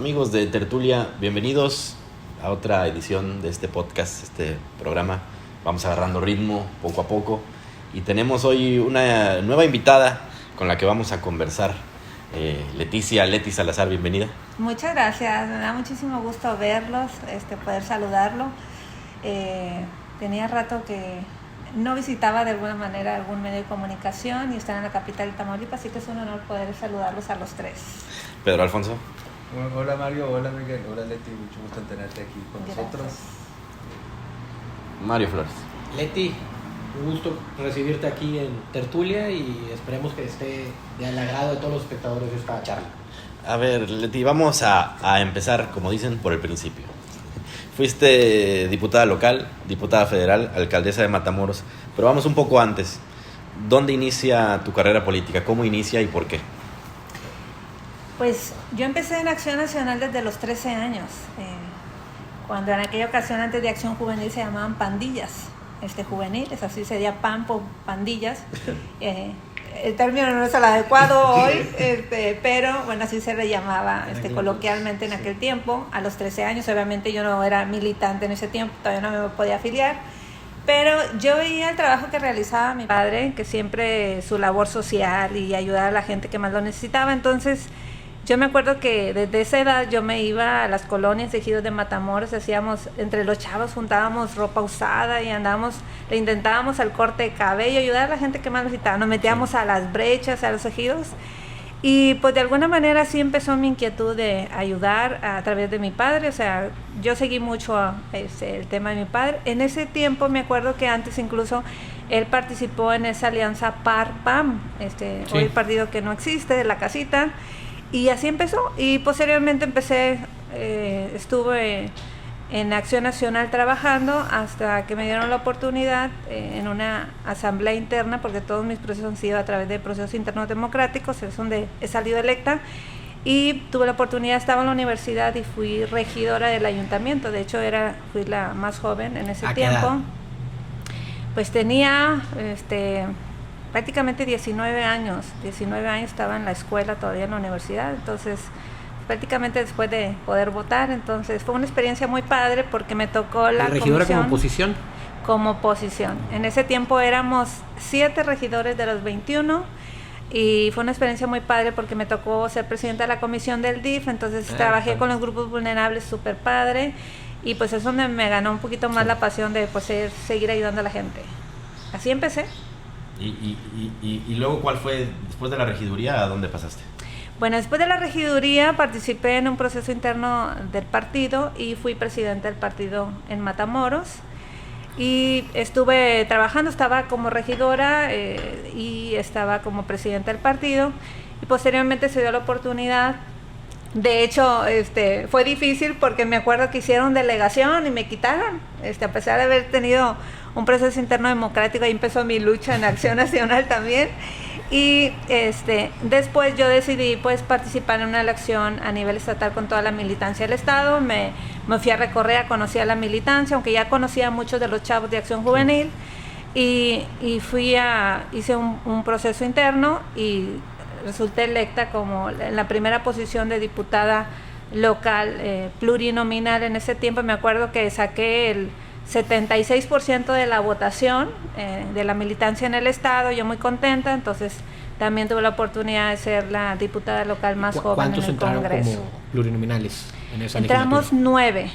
Amigos de Tertulia, bienvenidos a otra edición de este podcast, este programa. Vamos agarrando ritmo poco a poco y tenemos hoy una nueva invitada con la que vamos a conversar. Leti Salazar, bienvenida. Muchas gracias, me da muchísimo gusto verlos, poder saludarlo. Tenía rato que no visitaba de alguna manera algún medio de comunicación y estar en la capital de Tamaulipas, así que es un honor poder saludarlos a los tres. Pedro Alfonso. Hola Mario, hola Miguel, hola Leti, mucho gusto en tenerte aquí con nosotros. Mario Flores. Leti, un gusto recibirte aquí en Tertulia y esperemos que esté del agrado de todos los espectadores de esta charla. A ver, Leti, vamos a empezar, como dicen, por el principio. Fuiste diputada local, diputada federal, alcaldesa de Matamoros, pero vamos un poco antes. ¿Dónde inicia tu carrera política? ¿Cómo inicia y por qué? Pues yo empecé en Acción Nacional desde los 13 años, cuando en aquella ocasión antes de Acción Juvenil se llamaban pandillas juveniles, así sería PAN por pandillas. El término no es el adecuado hoy, pero bueno, así se le llamaba coloquialmente en aquel tiempo. A los 13 años, obviamente yo no era militante en ese tiempo, todavía no me podía afiliar, pero yo veía el trabajo que realizaba mi padre, que siempre su labor social y ayudar a la gente que más lo necesitaba. Entonces yo me acuerdo que desde esa edad yo me iba a las colonias, ejidos de Matamoros, hacíamos, entre los chavos juntábamos ropa usada y le intentábamos al corte de cabello, ayudar a la gente que más necesitaba. Nos metíamos a las brechas, a los ejidos, y pues de alguna manera así empezó mi inquietud de ayudar a través de mi padre. O sea, yo seguí mucho el tema de mi padre. En ese tiempo me acuerdo que antes incluso él participó en esa alianza PAR-PAM, hoy el partido que no existe, de la casita. Y así empezó, y posteriormente estuve en Acción Nacional trabajando hasta que me dieron la oportunidad en una asamblea interna, porque todos mis procesos han sido a través de procesos internos democráticos, es donde he salido electa, y tuve la oportunidad, estaba en la universidad y fui regidora del ayuntamiento. De hecho fui la más joven en ese tiempo. Pues tenía prácticamente 19 años estaba en la escuela, todavía en la universidad, entonces prácticamente después de poder votar. Entonces fue una experiencia muy padre porque me tocó la regidora como oposición. Como oposición. En ese tiempo éramos 7 regidores de los 21 y fue una experiencia muy padre porque me tocó ser presidenta de la comisión del DIF, entonces trabajé con los grupos vulnerables, súper padre, y pues eso me ganó un poquito más la pasión de seguir ayudando a la gente. Así empecé. ¿Y luego cuál fue, después de la regiduría, a dónde pasaste? Bueno, después de la regiduría participé en un proceso interno del partido y fui presidenta del partido en Matamoros. Y estuve trabajando, estaba como regidora y estaba como presidenta del partido. Y posteriormente se dio la oportunidad. De hecho, fue difícil porque me acuerdo que hicieron delegación y me quitaron, a pesar de haber tenido un proceso interno democrático. Ahí empezó mi lucha en Acción Nacional también. Y después yo decidí participar en una elección a nivel estatal con toda la militancia del Estado. Me fui a recorrer, conocí a la militancia, aunque ya conocía a muchos de los chavos de Acción Juvenil. Y hice un proceso interno y resulté electa como en la primera posición de diputada local plurinominal. En ese tiempo me acuerdo que saqué el 76% de la votación de la militancia en el estado, yo muy contenta. Entonces también tuve la oportunidad de ser la diputada local más joven en el Congreso. ¿Cuántos entraron como plurinominales en esa Entramos 9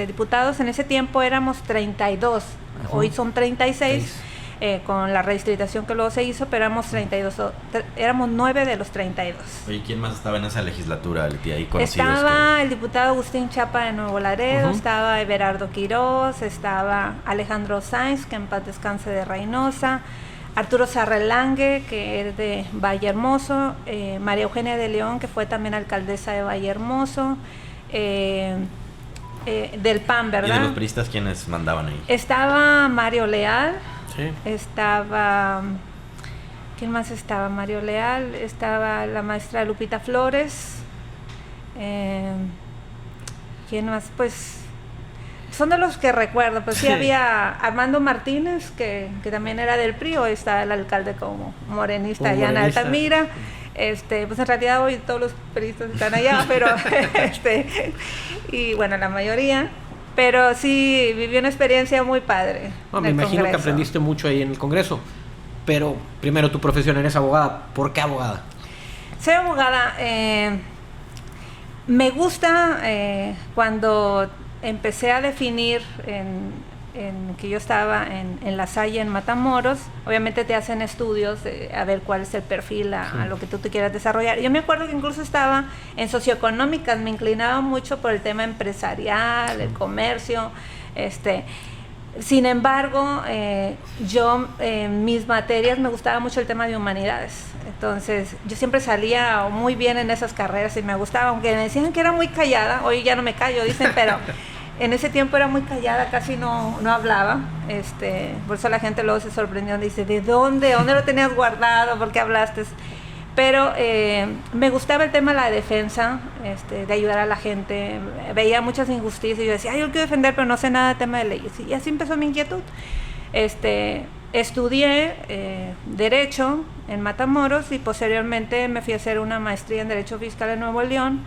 diputados. En ese tiempo éramos 32, hoy son 36. Con la redistribución que luego se hizo, pero éramos 9 de los 32. Oye, ¿quién más estaba en esa legislatura, Leti, ahí conocidos? Estaba el diputado Agustín Chapa de Nuevo Laredo, estaba Everardo Quiroz, estaba Alejandro Sáenz, que en paz descanse, de Reynosa, Arturo Sarrelangue, que es de Vallehermoso, María Eugenia de León, que fue también alcaldesa de Vallehermoso, del PAN, ¿verdad? ¿Y de los priistas quiénes mandaban ahí? Estaba Mario Leal. Sí. Estaba, ¿quién más estaba? Mario Leal, estaba la maestra Lupita Flores, ¿quién más? Pues son de los que recuerdo. Pues sí, había Armando Martínez, que también era del PRI, o está el alcalde como morenista allá en Altamira. Pues en realidad hoy todos los periodistas están allá, pero y bueno, la mayoría. Pero sí, viví una experiencia muy padre. No, me imagino que aprendiste mucho ahí en el Congreso. Pero primero, tu profesión, eres abogada. ¿Por qué abogada? Soy abogada. Me gusta cuando empecé a definir en que yo estaba en La Salle, en Matamoros. Obviamente te hacen estudios a ver cuál es el perfil a lo que tú te quieras desarrollar. Yo me acuerdo que incluso estaba en socioeconómicas, me inclinaba mucho por el tema empresarial, el comercio. Sin embargo, yo en mis materias me gustaba mucho el tema de humanidades. Entonces, yo siempre salía muy bien en esas carreras y me gustaba, aunque me decían que era muy callada. Hoy ya no me callo, dicen, pero en ese tiempo era muy callada, casi no hablaba. Por eso la gente luego se sorprendió, dice, ¿de dónde? ¿Dónde lo tenías guardado? ¿Por qué hablaste? Pero me gustaba el tema de la defensa, de ayudar a la gente. Veía muchas injusticias y yo decía, yo quiero defender, pero no sé nada de tema de leyes. Y así empezó mi inquietud. Estudié Derecho en Matamoros y posteriormente me fui a hacer una maestría en Derecho Fiscal en Nuevo León.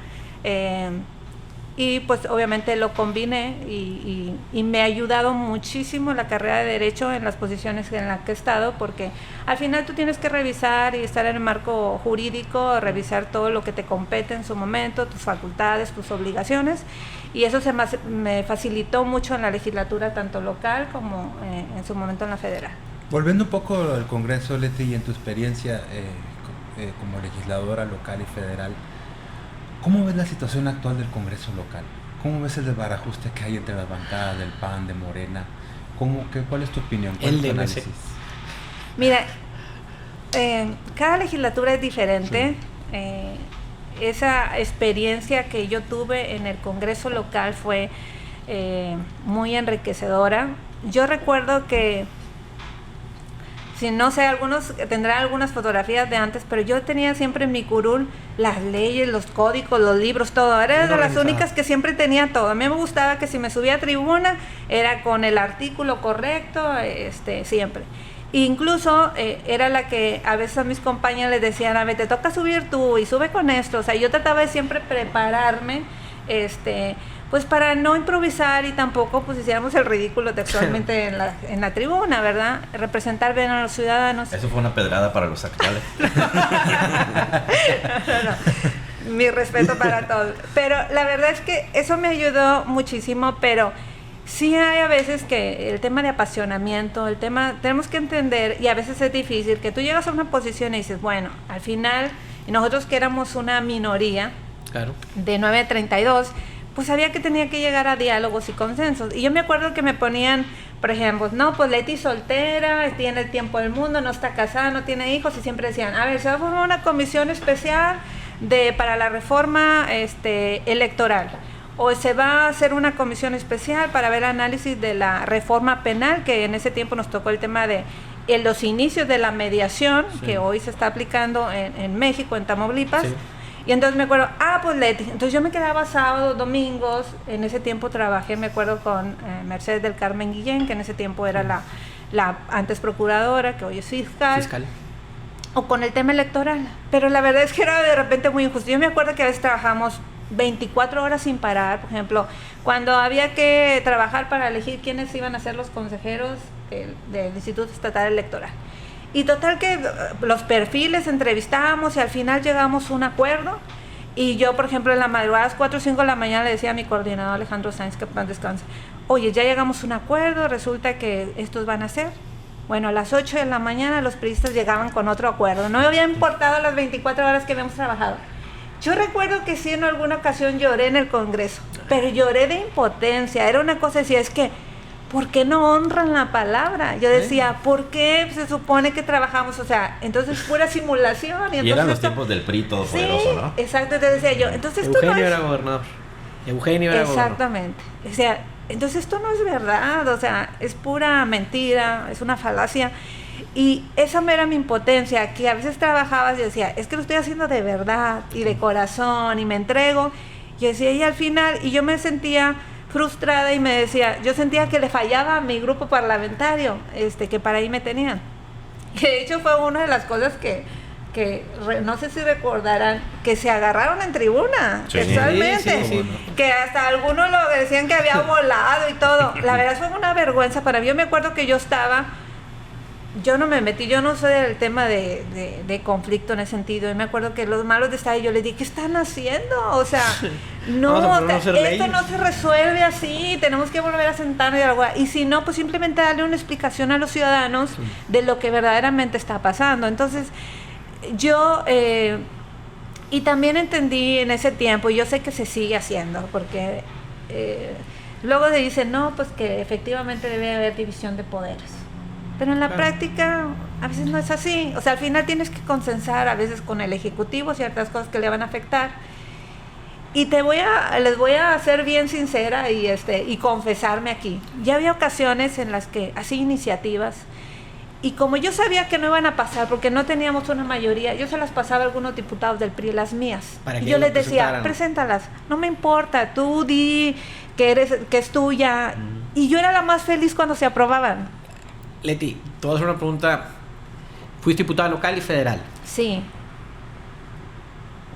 Y pues obviamente lo combiné y me ha ayudado muchísimo la carrera de Derecho en las posiciones en las que he estado, porque al final tú tienes que revisar y estar en el marco jurídico, revisar todo lo que te compete en su momento, tus facultades, tus obligaciones, y eso me facilitó mucho en la legislatura, tanto local como en su momento en la federal. Volviendo un poco al Congreso, Leti, y en tu experiencia como legisladora local y federal, ¿cómo ves la situación actual del Congreso local? ¿Cómo ves el desbarajuste que hay entre las bancadas del PAN, de Morena? ¿Cuál es tu opinión? ¿Cuál es tu análisis? Mira, cada legislatura es diferente. Sí. Esa experiencia que yo tuve en el Congreso local fue muy enriquecedora. Yo recuerdo que, si no sé, algunos tendrán algunas fotografías de antes, pero yo tenía siempre en mi curul las leyes, los códigos, los libros, todo. Era de las únicas que siempre tenía todo. A mí me gustaba que si me subía a tribuna era con el artículo correcto, siempre. Incluso era la que a veces a mis compañeros les decían, a ver, te toca subir tú y sube con esto. O sea, yo trataba de siempre prepararme, pues para no improvisar y tampoco pues hiciéramos el ridículo textualmente en la tribuna, ¿verdad? Representar bien a los ciudadanos. Eso fue una pedrada para los actuales. No. Mi respeto para todos. Pero la verdad es que eso me ayudó muchísimo, pero sí hay a veces que el tema de apasionamiento, tenemos que entender, y a veces es difícil, que tú llegas a una posición y dices, bueno, al final, y nosotros que éramos una minoría, claro, de 932, pues sabía que tenía que llegar a diálogos y consensos. Y yo me acuerdo que me ponían, por ejemplo, no, pues Leti soltera, tiene el tiempo del mundo, no está casada, no tiene hijos, y siempre decían, a ver, se va a formar una comisión especial para la reforma electoral, o se va a hacer una comisión especial para ver el análisis de la reforma penal, que en ese tiempo nos tocó el tema de los inicios de la mediación, sí, que hoy se está aplicando en México, en Tamaulipas. Sí. Y entonces me acuerdo, pues Leti, entonces yo me quedaba sábados, domingos, en ese tiempo trabajé, me acuerdo, con Mercedes del Carmen Guillén, que en ese tiempo era la antes procuradora, que hoy es fiscal, o con el tema electoral, pero la verdad es que era de repente muy injusto. Yo me acuerdo que a veces trabajamos 24 horas sin parar, por ejemplo, cuando había que trabajar para elegir quiénes iban a ser los consejeros del Instituto Estatal Electoral. Y total que los perfiles entrevistábamos y al final llegamos a un acuerdo. Y yo, por ejemplo, en la madrugada a las 4 o 5 de la mañana le decía a mi coordinador Alejandro Sáenz, que paz descanse, oye, ya llegamos a un acuerdo, resulta que estos van a ser. Bueno, a las 8 de la mañana los periodistas llegaban con otro acuerdo. No me había importado las 24 horas que habíamos trabajado. Yo recuerdo que sí, en alguna ocasión lloré en el Congreso, pero lloré de impotencia. Era una cosa, decía, es que, ¿por qué no honran la palabra? Yo decía, ¿por qué se supone que trabajamos? O sea, entonces pura simulación. Y entonces eran los tiempos del PRI todo poderoso, ¿no? Exacto, entonces decía yo, entonces esto Eugenio no es... era gobernador. Eugenio era Exactamente. Gobernador. O sea, entonces esto no es verdad, o sea, es pura mentira, es una falacia. Y esa era mi impotencia, que a veces trabajabas y decía, es que lo estoy haciendo de verdad y de corazón y me entrego. Y decía, y al final, y yo me sentía frustrada y me decía, yo sentía que le fallaba a mi grupo parlamentario, que para ahí me tenían. Que de hecho fue una de las cosas que que no sé si recordarán que se agarraron en tribuna, Sí. textualmente, Sí. que hasta algunos lo decían que había volado y todo. La verdad fue una vergüenza para mí. Yo me acuerdo que yo no me metí, yo no soy del tema de conflicto en ese sentido. Y me acuerdo que los malos de esta, yo les dije, ¿qué están haciendo? O sea, no, Vamos a ponernos a hacer esto leyes. no se resuelve así, tenemos que volver a sentarnos y algo. Y si no, pues simplemente darle una explicación a los ciudadanos de lo que verdaderamente está pasando. Entonces, yo, y también entendí en ese tiempo, y yo sé que se sigue haciendo, porque luego se dice, no, pues que efectivamente debe haber división de poderes. Pero en la práctica a veces no es así. O sea, al final tienes que consensar a veces con el Ejecutivo ciertas cosas que le van a afectar. Y les voy a ser bien sincera y confesarme aquí. Ya había ocasiones en las que hacía iniciativas y como yo sabía que no iban a pasar porque no teníamos una mayoría, yo se las pasaba a algunos diputados del PRI, las mías. Para que Y yo ellos les decía, presentaran. preséntalas, no me importa, tú di que es tuya. Y yo era la más feliz cuando se aprobaban. Leti, te voy a hacer una pregunta. Fuiste diputada local y federal. Sí.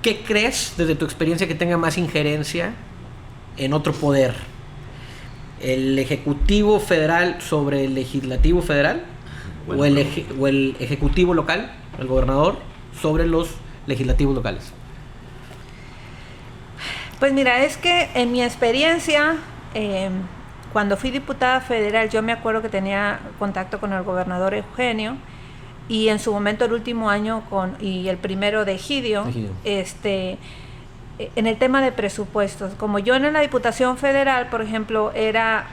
¿Qué crees, desde tu experiencia, que tenga más injerencia en otro poder? ¿El Ejecutivo Federal sobre el Legislativo Federal? Bueno, ¿O el Ejecutivo local, el gobernador, sobre los legislativos locales? Pues mira, es que en mi experiencia, cuando fui diputada federal, yo me acuerdo que tenía contacto con el gobernador Eugenio y en su momento el último año y el primero de Egidio, en el tema de presupuestos. Como yo en la Diputación Federal, por ejemplo, era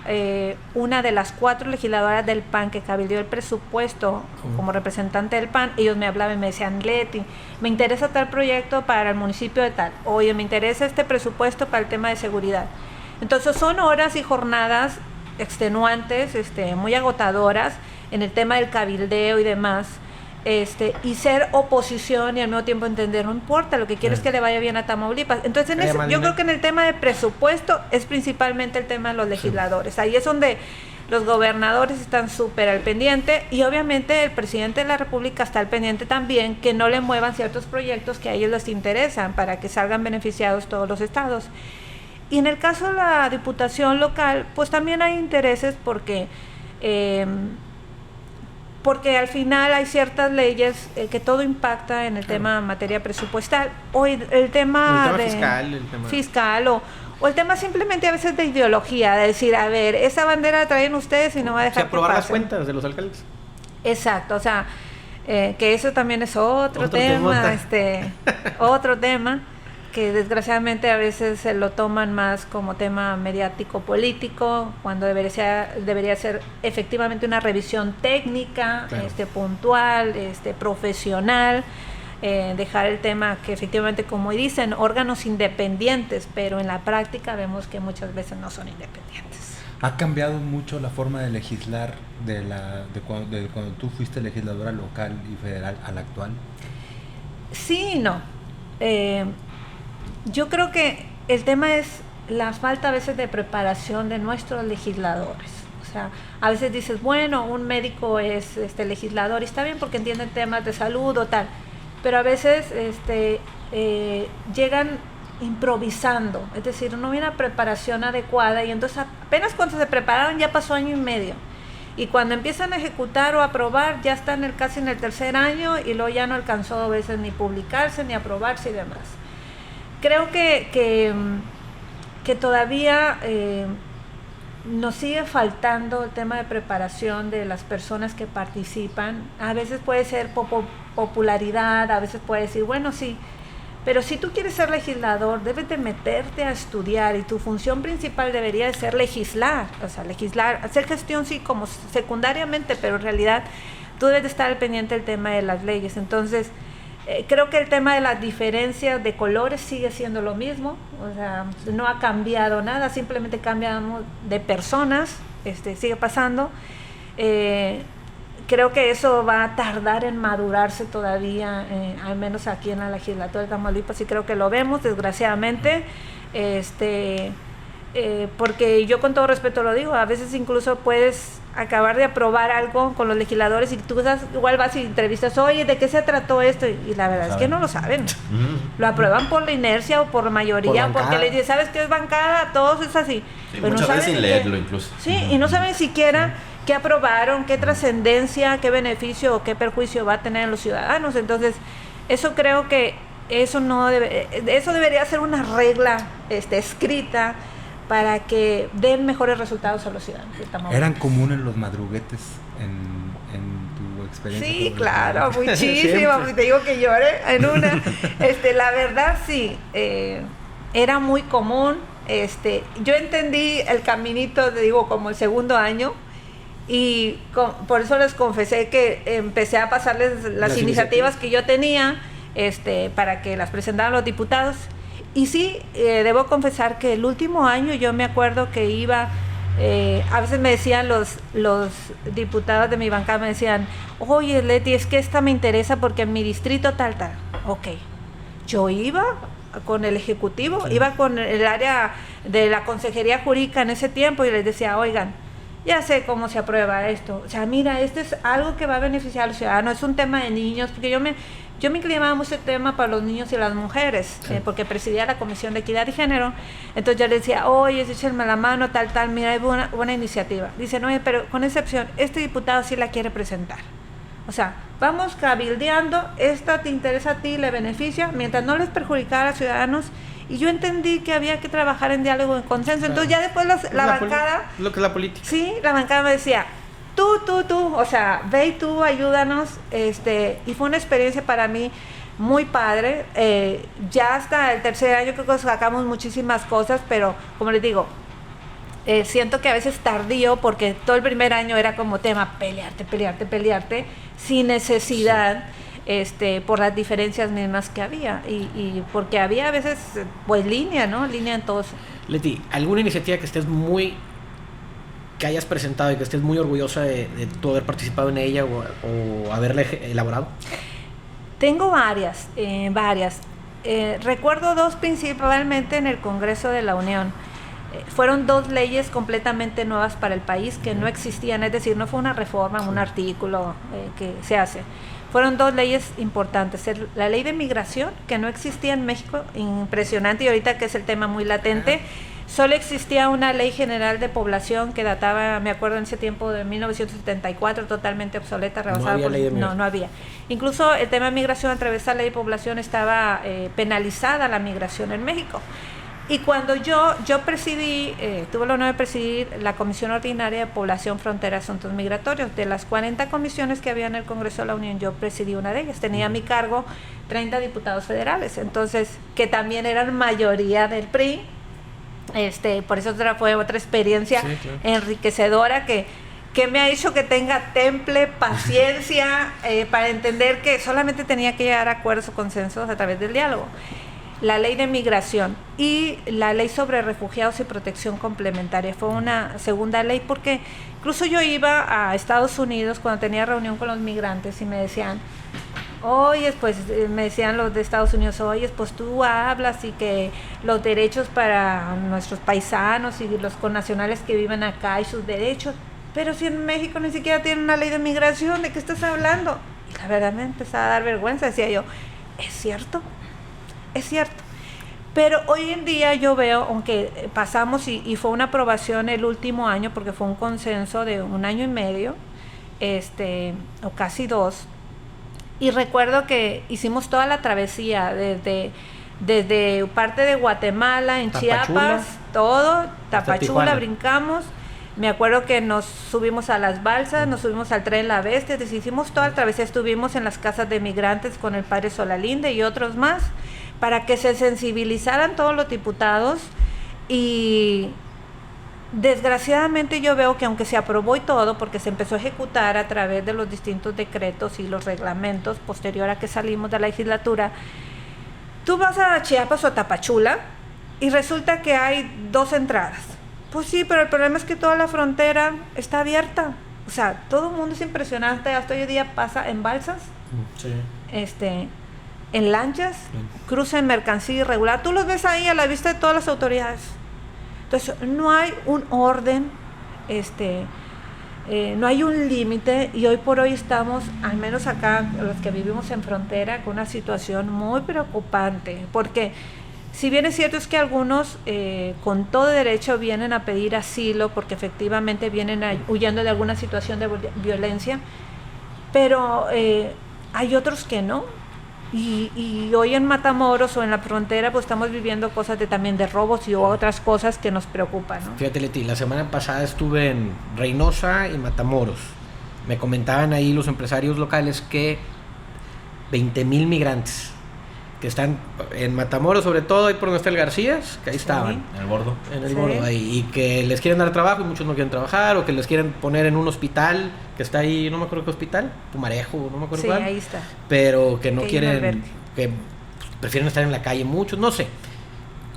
una de las 4 legisladoras del PAN que cabildeó el presupuesto como representante del PAN, ellos me hablaban y me decían, Leti, me interesa tal proyecto para el municipio de tal, oye, me interesa este presupuesto para el tema de seguridad. Entonces son horas y jornadas extenuantes, muy agotadoras en el tema del cabildeo y demás. Y ser oposición y al mismo tiempo entender, no importa, lo que quiero es que le vaya bien a Tamaulipas. Entonces, yo creo que en el tema de presupuesto es principalmente el tema de los legisladores. Ahí es donde los gobernadores están súper al pendiente y obviamente el presidente de la República está al pendiente también que no le muevan ciertos proyectos que a ellos les interesan para que salgan beneficiados todos los estados. Y en el caso de la diputación local, pues también hay intereses porque al final hay ciertas leyes que todo impacta en el tema en materia presupuestal o el tema fiscal o el tema simplemente a veces de ideología, de decir, a ver, esa bandera la traen ustedes y no va a dejar aprobar que las pase. cuentas de los alcaldes. Exacto, o sea, que eso también es otro tema, otro tema que desgraciadamente a veces se lo toman más como tema mediático político, cuando debería ser efectivamente una revisión técnica, claro, puntual, profesional, dejar el tema que efectivamente, como dicen, órganos independientes, pero en la práctica vemos que muchas veces no son independientes. ¿Ha cambiado mucho la forma de legislar de cuando tú fuiste legisladora local y federal a la actual? Sí y no. Yo creo que el tema es la falta a veces de preparación de nuestros legisladores. O sea, a veces dices, bueno, un médico es legislador y está bien porque entienden temas de salud o tal, pero a veces llegan improvisando, es decir, no hay una preparación adecuada y entonces apenas cuando se prepararon ya pasó año y medio. Y cuando empiezan a ejecutar o a aprobar ya están casi en el 3er año y luego ya no alcanzó a veces ni publicarse ni aprobarse y demás. Creo que todavía nos sigue faltando el tema de preparación de las personas que participan. A veces puede ser popularidad, a veces puede decir, bueno, sí, pero si tú quieres ser legislador, debes de meterte a estudiar y tu función principal debería de ser legislar, o sea, legislar, hacer gestión sí como secundariamente, pero en realidad tú debes de estar al pendiente del tema de las leyes. Entonces, creo que el tema de las diferencias de colores sigue siendo lo mismo, o sea, no ha cambiado nada, simplemente cambiamos de personas, sigue pasando. Creo que eso va a tardar en madurarse todavía, al menos aquí en la legislatura de Tamaulipas, y creo que lo vemos, desgraciadamente, porque yo con todo respeto lo digo, a veces incluso puedes acabar de aprobar algo con los legisladores y tú igual vas y entrevistas, oye, ¿de qué se trató esto? Y la verdad es que no lo saben. Lo aprueban por la inercia o por mayoría, porque les dicen, ¿sabes qué es bancada? Todos es así. Sí, pero muchas no veces saben sin leerlo incluso. Sí, y no saben siquiera qué aprobaron, qué trascendencia, qué beneficio o qué perjuicio va a tener en los ciudadanos. Entonces, eso creo que eso debería ser una regla escrita para que den mejores resultados a los ciudadanos. ¿Eran comunes los madruguetes en tu experiencia? Sí, claro, muchísimo. Te digo que lloré en una. La verdad, sí, era muy común. Yo entendí el caminito, te digo, como el segundo año. Y por eso les confesé que empecé a pasarles las iniciativas que yo tenía para que las presentaran los diputados. Y sí, debo confesar que el último año yo me acuerdo que iba, a veces me decían los diputados de mi bancada, me decían, oye Leti, es que esta me interesa porque en mi distrito tal. Ok, yo iba con el ejecutivo, iba con el área de la consejería jurídica en ese tiempo y les decía, oigan, ya sé cómo se aprueba esto. O sea, mira, esto es algo que va a beneficiar a los ciudadanos, es un tema de niños, porque yo me inclinaba mucho el tema para los niños y las mujeres, sí. Porque presidía la Comisión de Equidad y Género. Entonces yo le decía, oye, échenme la mano, tal, mira, es buena iniciativa. Dicen, oye, pero con excepción, este diputado sí la quiere presentar. O sea, vamos cabildeando, esta te interesa a ti, le beneficia, mientras no les perjudicara a los ciudadanos. Y yo entendí que había que trabajar en diálogo, en consenso. Claro. Entonces ya después la bancada... Lo que es la política. Sí, la bancada me decía, tú, o sea, ve y tú, ayúdanos. Y fue una experiencia para mí muy padre. Ya hasta el tercer año creo que sacamos muchísimas cosas, pero como les digo, siento que a veces tardío, porque todo el primer año era como tema pelearte, sin necesidad. Sí. Por las diferencias mismas que había y porque había a veces pues línea en todos. Leti, ¿alguna iniciativa que hayas presentado y que estés muy orgullosa de tú haber participado en ella o haberla elaborado? Tengo varias. Recuerdo dos principalmente en el Congreso de la Unión. Fueron dos leyes completamente nuevas para el país que no existían, es decir, no fue una reforma, un artículo que se hace. Fueron dos leyes importantes. La ley de migración, que no existía en México, impresionante, y ahorita que es el tema muy latente, solo existía una ley general de población que databa, me acuerdo en ese tiempo, de 1974, totalmente obsoleta, rebasada. No había. Incluso el tema de migración, a través de esa ley de población, estaba penalizada la migración en México. Y cuando yo presidí, tuve la honor de presidir la Comisión Ordinaria de Población, Frontera y Asuntos Migratorios. De las 40 comisiones que había en el Congreso de la Unión, yo presidí una de ellas. Tenía a mi cargo 30 diputados federales, entonces, que también eran mayoría del PRI. Por eso fue otra experiencia enriquecedora que me ha hecho que tenga temple, paciencia, para entender que solamente tenía que llegar a acuerdos o consensos a través del diálogo. La ley de migración y la ley sobre refugiados y protección complementaria fue una segunda ley, porque incluso yo iba a Estados Unidos cuando tenía reunión con los migrantes y me decían, oye, pues me decían los de Estados Unidos, oye, pues tú hablas y que los derechos para nuestros paisanos y los connacionales que viven acá y sus derechos, pero si en México ni siquiera tienen una ley de migración, ¿de qué estás hablando? Y la verdad me empezaba a dar vergüenza, decía yo, ¿es cierto? Es cierto, pero hoy en día yo veo, aunque pasamos y fue una aprobación el último año, porque fue un consenso de 1 año y medio, o casi 2, y recuerdo que hicimos toda la travesía, desde parte de Guatemala, en Chiapas, todo, Tapachula, brincamos. Me acuerdo que nos subimos a las balsas, nos subimos al tren La Bestia, hicimos toda la travesía, estuvimos en las casas de migrantes con el padre Solalinde y otros más, para que se sensibilizaran todos los diputados. Y desgraciadamente yo veo que aunque se aprobó y todo, porque se empezó a ejecutar a través de los distintos decretos y los reglamentos posterior a que salimos de la legislatura, tú vas a Chiapas o Tapachula y resulta que hay 2 entradas. Pues sí, pero el problema es que toda la frontera está abierta. O sea, todo el mundo es impresionante. Hasta hoy en día pasa en balsas, en lanchas, cruza en mercancía irregular. Tú los ves ahí a la vista de todas las autoridades. Entonces, no hay un orden no hay un límite, y hoy por hoy estamos, al menos acá, los que vivimos en frontera, con una situación muy preocupante, porque si bien es cierto es que algunos con todo derecho vienen a pedir asilo porque efectivamente vienen huyendo de alguna situación de violencia, pero hay otros que no. Y hoy en Matamoros o en la frontera pues estamos viviendo cosas también de robos y otras cosas que nos preocupan, ¿no? Fíjate, Leti, la semana pasada estuve en Reynosa y Matamoros. Me comentaban ahí los empresarios locales que 20,000 migrantes que están en Matamoros, sobre todo ahí por donde está el Garcías, que ahí estaban. En el bordo. En el bordo ahí, y que les quieren dar trabajo y muchos no quieren trabajar, o que les quieren poner en un hospital que está ahí, no me acuerdo qué hospital, Pumarejo, no me acuerdo cuál. Sí, ahí está. Pero que no que quieren, que prefieren estar en la calle muchos, no sé.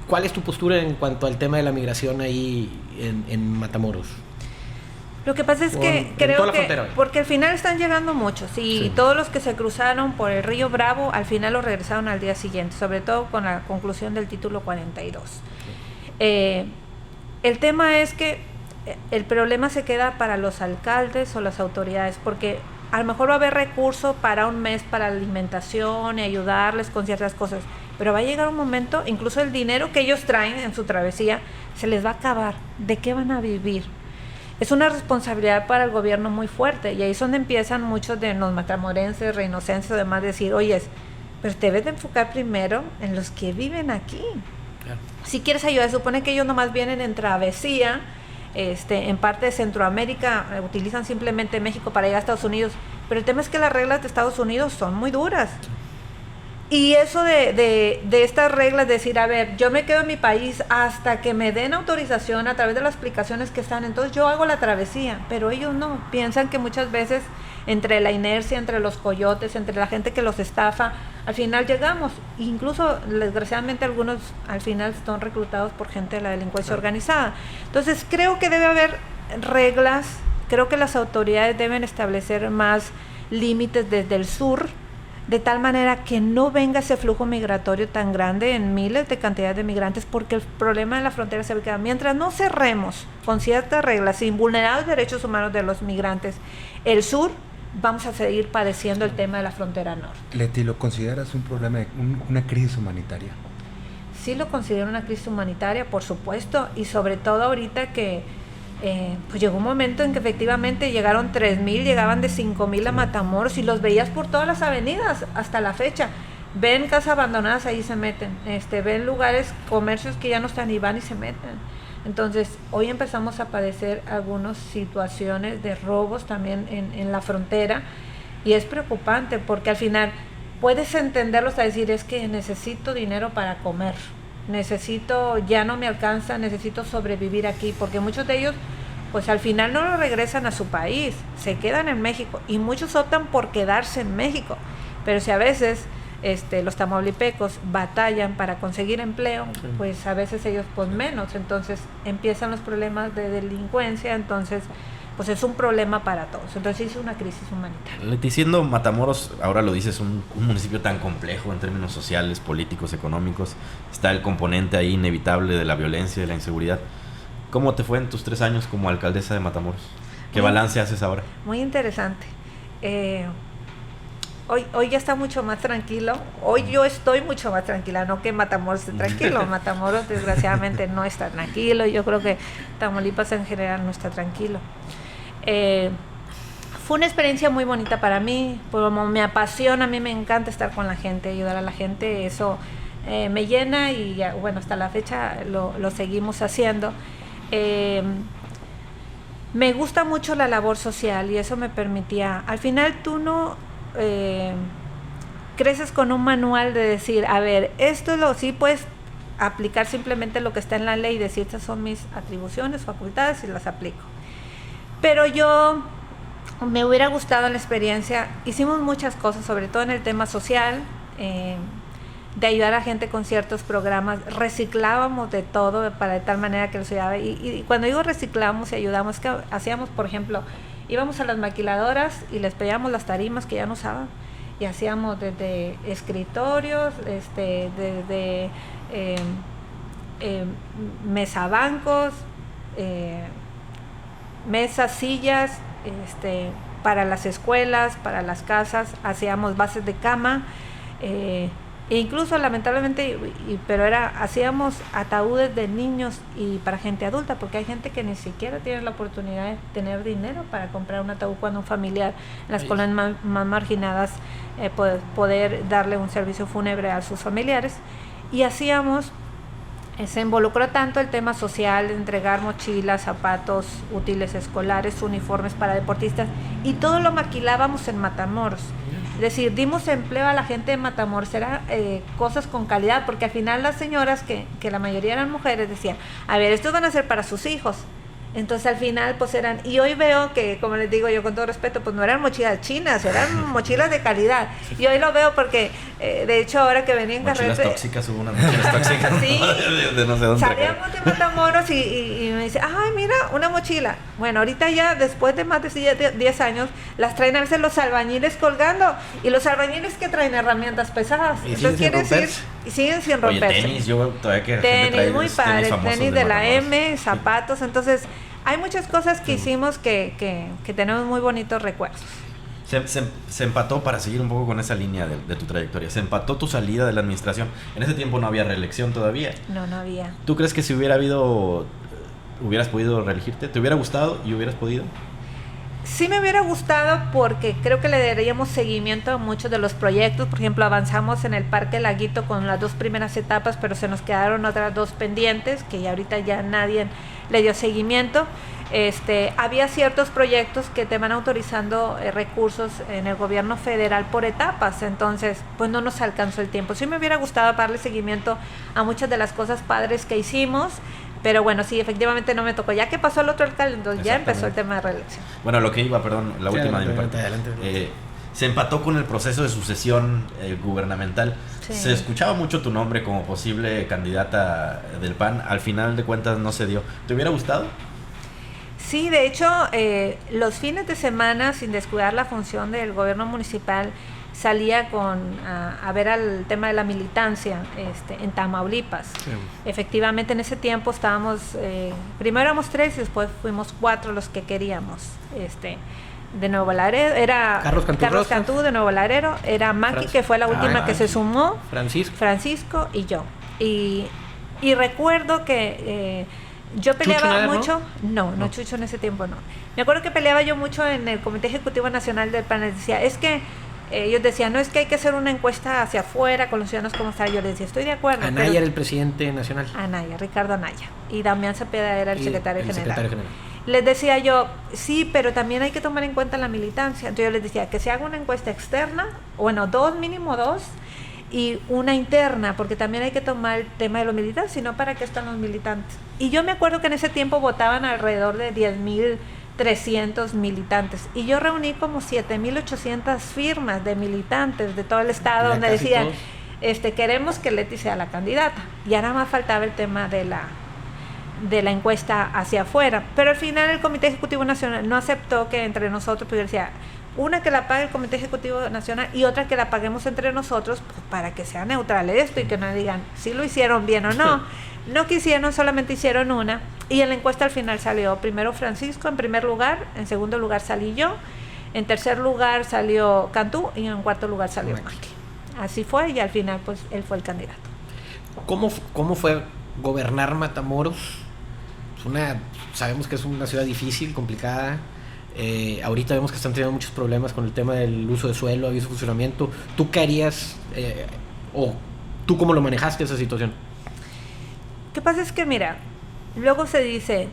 ¿Cuál es tu postura en cuanto al tema de la migración ahí en Matamoros? Lo que pasa es que creo que, porque al final están llegando muchos, y sí, todos los que se cruzaron por el río Bravo, al final los regresaron al día siguiente, sobre todo con la conclusión del título 42. Sí. El tema es que el problema se queda para los alcaldes o las autoridades, porque a lo mejor va a haber recursos para un mes para alimentación y ayudarles con ciertas cosas, pero va a llegar un momento, incluso el dinero que ellos traen en su travesía, se les va a acabar. ¿De qué van a vivir? Es una responsabilidad para el gobierno muy fuerte, y ahí es donde empiezan muchos de los matamorenses, reinocenses, además de decir, oye, pero te debes de enfocar primero en los que viven aquí. Claro. Si quieres ayudar, supone que ellos nomás vienen en travesía, en parte de Centroamérica, utilizan simplemente México para llegar a Estados Unidos, pero el tema es que las reglas de Estados Unidos son muy duras. Y eso de estas reglas, de decir, a ver, yo me quedo en mi país hasta que me den autorización a través de las aplicaciones que están, entonces yo hago la travesía, pero ellos no, piensan que muchas veces entre la inercia, entre los coyotes, entre la gente que los estafa, al final llegamos, incluso desgraciadamente algunos al final son reclutados por gente de la delincuencia organizada. Entonces creo que debe haber reglas, creo que las autoridades deben establecer más límites desde el sur, de tal manera que no venga ese flujo migratorio tan grande en miles de cantidades de migrantes, porque el problema de la frontera se queda. Mientras no cerremos con ciertas reglas, sin vulnerar los derechos humanos de los migrantes, el sur, vamos a seguir padeciendo el tema de la frontera norte. Leti, ¿lo consideras un problema, una crisis humanitaria? Sí lo considero una crisis humanitaria, por supuesto, y sobre todo ahorita que pues llegó un momento en que efectivamente llegaron 3,000, llegaban de 5,000 a Matamoros, y los veías por todas las avenidas hasta la fecha. Ven casas abandonadas, ahí se meten, ven lugares, comercios que ya no están y van y se meten. Entonces hoy empezamos a padecer algunas situaciones de robos también en la frontera, y es preocupante porque al final puedes entenderlo hasta decir, es que necesito dinero para comer, ya no me alcanza, necesito sobrevivir aquí, porque muchos de ellos pues al final no lo regresan a su país, se quedan en México, y muchos optan por quedarse en México, pero si a veces los tamaulipecos batallan para conseguir empleo, sí, pues a veces ellos pues menos, entonces empiezan los problemas de delincuencia, entonces pues es un problema para todos. Entonces es una crisis humanitaria. Leti, siendo Matamoros, ahora lo dices, un municipio tan complejo en términos sociales, políticos, económicos, está el componente ahí inevitable de la violencia y de la inseguridad. ¿Cómo te fue en tus 3 años como alcaldesa de Matamoros? ¿Qué balance haces ahora? Muy interesante. Hoy ya está mucho más tranquilo. Hoy yo estoy mucho más tranquila, no que Matamoros esté tranquilo. Matamoros desgraciadamente no está tranquilo. Yo creo que Tamaulipas en general no está tranquilo. Fue una experiencia muy bonita para mí, como me apasiona, a mí me encanta estar con la gente, ayudar a la gente, eso me llena, y ya, bueno, hasta la fecha lo seguimos haciendo. Me gusta mucho la labor social, y eso me permitía, al final tú no creces con un manual de decir, a ver, esto es sí puedes aplicar simplemente lo que está en la ley y decir, estas son mis atribuciones, facultades, y las aplico. Pero yo me hubiera gustado la experiencia, hicimos muchas cosas, sobre todo en el tema social, de ayudar a gente con ciertos programas, reciclábamos de todo para de tal manera que los ayudaba, y cuando digo reciclamos y ayudamos, que hacíamos, por ejemplo, íbamos a las maquiladoras y les pedíamos las tarimas que ya no usaban, y hacíamos desde escritorios, desde mesabancos, mesas, sillas, para las escuelas, para las casas, hacíamos bases de cama, e incluso lamentablemente, hacíamos ataúdes de niños y para gente adulta, porque hay gente que ni siquiera tiene la oportunidad de tener dinero para comprar un ataúd cuando un familiar en las colonias más marginadas poder darle un servicio fúnebre a sus familiares. Y hacíamos, se involucró tanto el tema social, entregar mochilas, zapatos, útiles escolares, uniformes para deportistas, y todo lo maquilábamos en Matamoros. Es decir, dimos empleo a la gente de Matamoros, eran cosas con calidad, porque al final las señoras, que la mayoría eran mujeres, decían, a ver, estos van a ser para sus hijos. Entonces al final pues eran, y hoy veo que, como les digo yo con todo respeto, pues no eran mochilas chinas, eran mochilas de calidad. Y hoy lo veo porque, de hecho, ahora que venía en carrera... Mochilas tóxicas, hubo unas mochilas tóxicas. Sí, de no sé dónde. salíamos de Matamoros y me dice, ay, mira, una mochila. Bueno, ahorita ya, después de más de 10 años, las traen a veces los albañiles colgando, y los albañiles que traen herramientas pesadas. Y entonces quiere decir, y siguen sin romperse. Oye, tenis, yo todavía que Tenis, muy padre, tenis de la Matamoros. M, zapatos, entonces hay muchas cosas que hicimos que tenemos muy bonitos recuerdos. Se empató, para seguir un poco con esa línea de tu trayectoria, se empató tu salida de la administración. En ese tiempo no había reelección todavía. No había. ¿Tú crees que si hubieras podido reelegirte? ¿Te hubiera gustado y hubieras podido? Sí me hubiera gustado, porque creo que le daríamos seguimiento a muchos de los proyectos. Por ejemplo, avanzamos en el Parque Laguito con las 2 primeras etapas, pero se nos quedaron otras 2 pendientes, que ya ahorita ya nadie le dio seguimiento. Había ciertos proyectos que te van autorizando recursos en el gobierno federal por etapas, entonces pues no nos alcanzó el tiempo. Sí me hubiera gustado darle seguimiento a muchas de las cosas padres que hicimos, pero bueno, sí, efectivamente no me tocó. Ya que pasó el otro alcalde, entonces ya empezó el tema de reelección. Bueno, lo que iba, perdón, la última de mi parte. Adelante. Se empató con el proceso de sucesión gubernamental. Sí. Se escuchaba mucho tu nombre como posible candidata del PAN. Al final de cuentas no se dio. ¿Te hubiera gustado? Sí, de hecho, los fines de semana, sin descuidar la función del gobierno municipal, salía a ver al tema de la militancia en Tamaulipas. Sí. Efectivamente, en ese tiempo estábamos, primero éramos 3 y después fuimos 4 los que queríamos. De Nuevo Laredo, era Carlos Cantú de Nuevo Laredo, era Maki, que fue la última que se sumó, Francisco y yo. Y recuerdo que yo peleaba mucho, no, Chucho en ese tiempo no. Me acuerdo que peleaba yo mucho en el Comité Ejecutivo Nacional del PAN. Les decía, es que ellos decían, no, es que hay que hacer una encuesta hacia afuera con los ciudadanos como está. Yo les decía, estoy de acuerdo. Anaya era el presidente nacional. Ricardo Anaya. Y Damián Cepeda era el secretario general. general. Les decía yo, sí, pero también hay que tomar en cuenta la militancia. Entonces yo les decía que se haga una encuesta externa, bueno, mínimo dos, y una interna, porque también hay que tomar el tema de los militantes, sino para qué están los militantes. Y yo me acuerdo que en ese tiempo votaban alrededor de 10,300 militantes, y yo reuní como 7,800 firmas de militantes de todo el estado, donde decían, queremos que Leti sea la candidata. Y ahora más faltaba el tema de la encuesta hacia afuera, pero al final el Comité Ejecutivo Nacional no aceptó que entre nosotros, pues decía, una que la pague el Comité Ejecutivo Nacional y otra que la paguemos entre nosotros, pues, para que sea neutral esto y que no digan si lo hicieron bien o no. No quisieron, solamente hicieron una, y en la encuesta al final salió primero Francisco en primer lugar, en segundo lugar salí yo, en tercer lugar salió Cantú y en cuarto lugar salió Maki. Así fue, y al final pues él fue el candidato. ¿Cómo fue gobernar Matamoros? Sabemos que es una ciudad difícil, complicada. Ahorita vemos que están teniendo muchos problemas con el tema del uso de suelo, aviso de funcionamiento. ¿Tú qué harías o tú cómo lo manejaste esa situación? Lo que pasa es que, mira, luego se dice,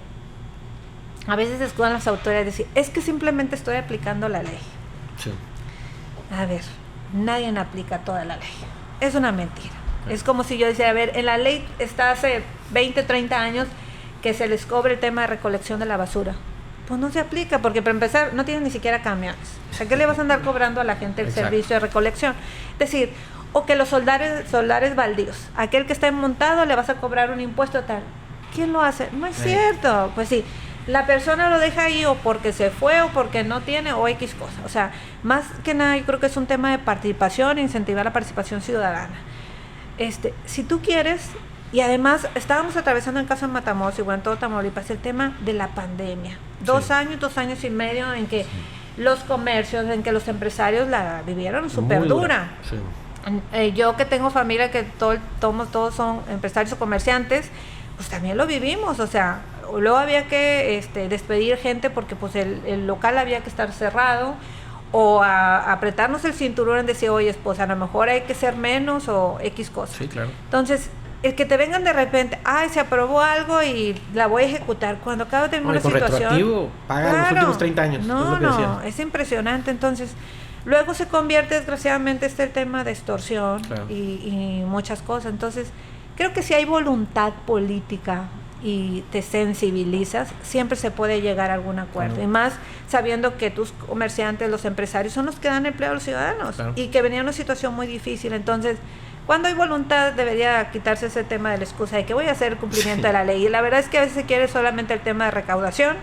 a veces se escudan las autoridades decir, es que simplemente estoy aplicando la ley. Sí. A ver, nadie aplica toda la ley. Es una mentira. Es como si yo decía, a ver, en la ley está hace 20, 30 años que se les cobre el tema de recolección de la basura. Pues no se aplica, porque para empezar no tienen ni siquiera camiones. O sea, ¿qué le vas a andar cobrando a la gente el servicio de recolección? Es decir, o que los solares baldíos, aquel que está montado le vas a cobrar un impuesto tal. ¿Quién lo hace? No es cierto. Pues sí, la persona lo deja ahí o porque se fue o porque no tiene o X cosa. O sea, más que nada yo creo que es un tema de participación, incentivar la participación ciudadana. Si tú quieres, Y además estábamos atravesando en caso de Matamoros y bueno, en todo Tamaulipas el tema de la pandemia. 2 años y medio en que los comercios, en que los empresarios la vivieron súper dura. Sí. Yo que tengo familia que todos son empresarios o comerciantes, pues también lo vivimos, o sea, luego había que despedir gente porque pues el local había que estar cerrado, o apretarnos el cinturón en decir, oye, pues a lo mejor hay que ser menos o X cosas. Sí, claro. Entonces, el que te vengan de repente, se aprobó algo y la voy a ejecutar, cuando acabo de tener una situación... retroactivo, paga los últimos 30 años. No, es impresionante. Entonces, luego se convierte desgraciadamente el tema de extorsión y muchas cosas. Entonces, creo que si hay voluntad política y te sensibilizas, siempre se puede llegar a algún acuerdo. Y más sabiendo que tus comerciantes, los empresarios, son los que dan empleo a los ciudadanos y que venía una situación muy difícil. Entonces, cuando hay voluntad, debería quitarse ese tema de la excusa de que voy a hacer el cumplimiento de la ley. Y la verdad es que a veces se quiere solamente el tema de recaudación.